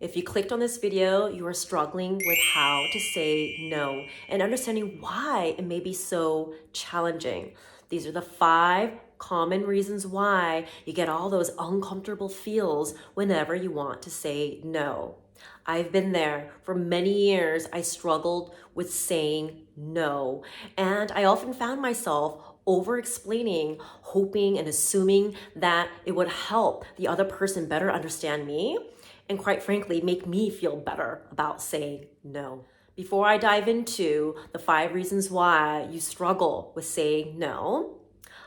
If you clicked on this video, you are struggling with how to say no and understanding why it may be so challenging. These are the 5 common reasons why you get all those uncomfortable feels whenever you want to say no. I've been there for many years. I struggled with saying no, and I often found myself over explaining, hoping and assuming that it would help the other person better understand me and, quite frankly, make me feel better about saying no. Before I dive into the 5 reasons why you struggle with saying no,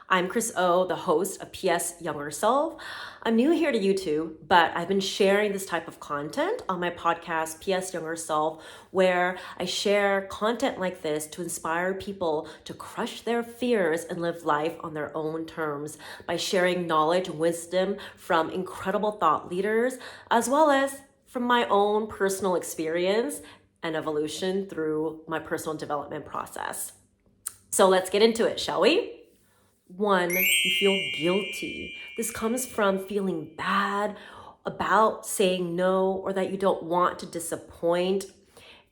I'm Chris O, the host of PS Younger Self. I'm new here to YouTube, but I've been sharing this type of content on my podcast, PS Younger Self, where I share content like this to inspire people to crush their fears and live life on their own terms by sharing knowledge and wisdom from incredible thought leaders, as well as from my own personal experience and evolution through my personal development process. So let's get into it, shall we? 1, you feel guilty. This comes from feeling bad about saying no or that you don't want to disappoint,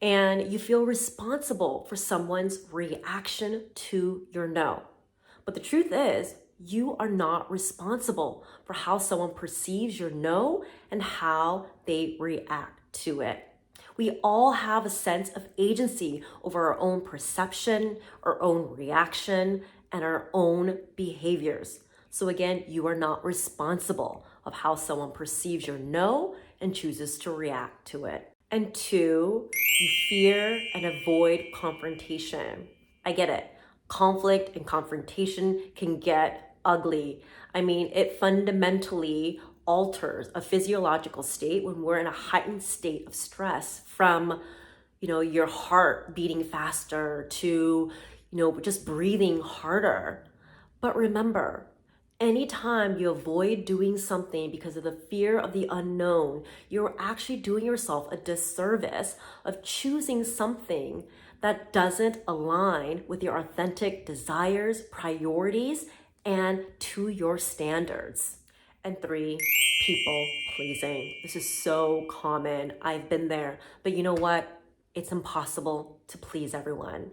and you feel responsible for someone's reaction to your no. But the truth is, you are not responsible for how someone perceives your no and how they react to it. We all have a sense of agency over our own perception, our own reaction, and our own behaviors. So again, you are not responsible of how someone perceives your no and chooses to react to it. And 2, you fear and avoid confrontation. I get it. Conflict and confrontation can get ugly. I mean, it fundamentally alters a physiological state when we're in a heightened state of stress, from your heart beating faster to just breathing harder. But remember, anytime you avoid doing something because of the fear of the unknown, you're actually doing yourself a disservice of choosing something that doesn't align with your authentic desires, priorities, and to your standards. And 3, people pleasing. This is so common. I've been there. But you know what? It's impossible to please everyone.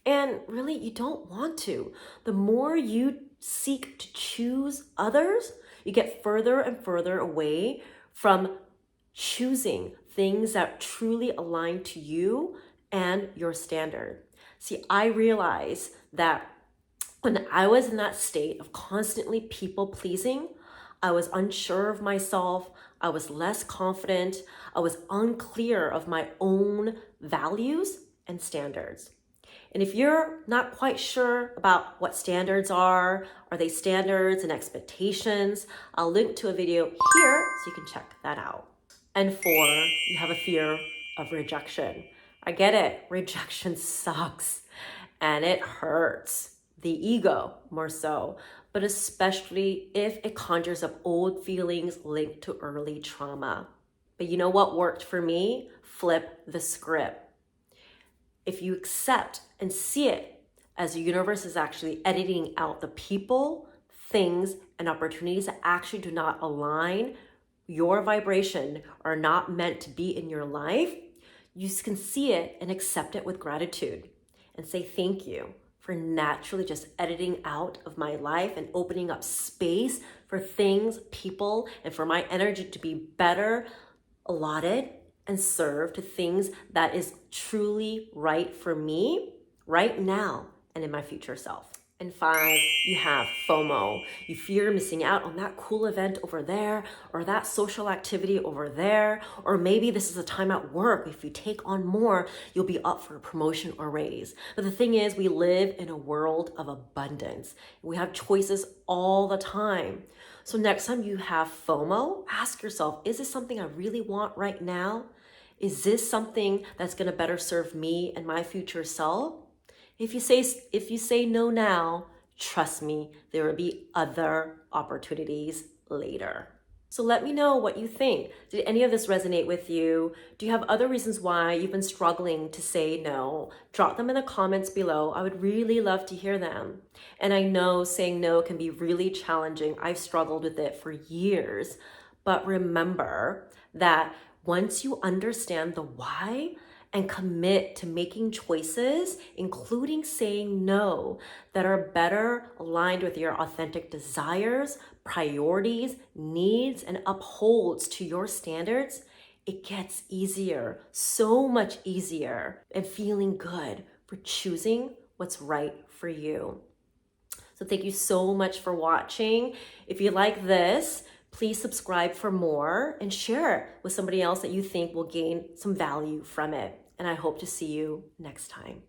And really, you don't want to. The more you seek to choose others, you get further and further away from choosing things that truly align to you and your standard. See, I realized that when I was in that state of constantly people pleasing, I was unsure of myself. I was less confident. I was unclear of my own values and standards. And if you're not quite sure about what standards are they standards and expectations, I'll link to a video here so you can check that out. And 4, you have a fear of rejection. I get it. Rejection sucks and it hurts the ego more so, but especially if it conjures up old feelings linked to early trauma. But you know what worked for me? Flip the script. If you accept and see it as the universe is actually editing out the people, things, and opportunities that actually do not align your vibration, are not meant to be in your life, you can see it and accept it with gratitude and say thank you for naturally just editing out of my life and opening up space for things, people, and for my energy to be better allotted and serve to things that is truly right for me right now and in my future self. And 5, you have FOMO. You fear missing out on that cool event over there, or that social activity over there, or maybe this is a time at work. If you take on more, you'll be up for a promotion or raise. But the thing is, we live in a world of abundance. We have choices all the time. So next time you have FOMO, ask yourself, is this something I really want right now? Is this something that's going to better serve me and my future self? If you say no now, trust me, there will be other opportunities later. So let me know what you think. Did any of this resonate with you? Do you have other reasons why you've been struggling to say no? Drop them in the comments below. I would really love to hear them. And I know saying no can be really challenging. I've struggled with it for years. But remember that Once you understand the why and commit to making choices, including saying no, that are better aligned with your authentic desires, priorities, needs, and upholds to your standards, it gets easier, so much easier, and feeling good for choosing what's right for you. So thank you so much for watching. If you like this, please subscribe for more and share it with somebody else that you think will gain some value from it. And I hope to see you next time.